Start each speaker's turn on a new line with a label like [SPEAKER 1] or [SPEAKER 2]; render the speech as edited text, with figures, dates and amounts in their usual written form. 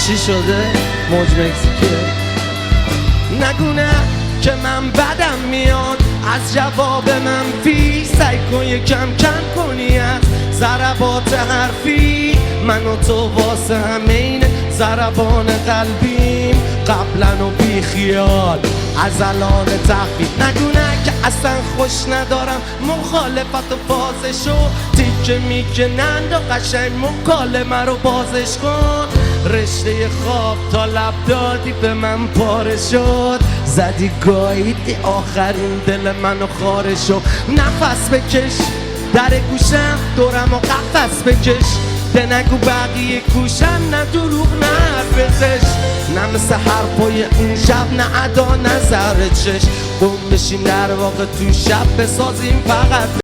[SPEAKER 1] چی شده؟ موج مکزیکیه. نگو نه که من بدم میاد از جواب منفی، سعی کن یکم کم کنی از ضربات حرفی. من و تو واسه همین ضربان قلبیم، قبلا و بی خیال از الان تخفیف. نگو نه که اصلا خوش ندارم مخالفت و بازشو، تیکه میکنند و قشنگ مکالمه رو بازش کن. رشته خواب تا لب دادی به من پاره شد، زدی گاییدی آخرین دل منو خاره شد. نفس بکش در گوشم دورم و قفس بکش، ده نگو بقیه گوشم نه دروغ نه حرف زشت، نه مثل حرفای اون شب نه ادا نظر چش. قوم بشین در واقع تو شب بسازیم فقط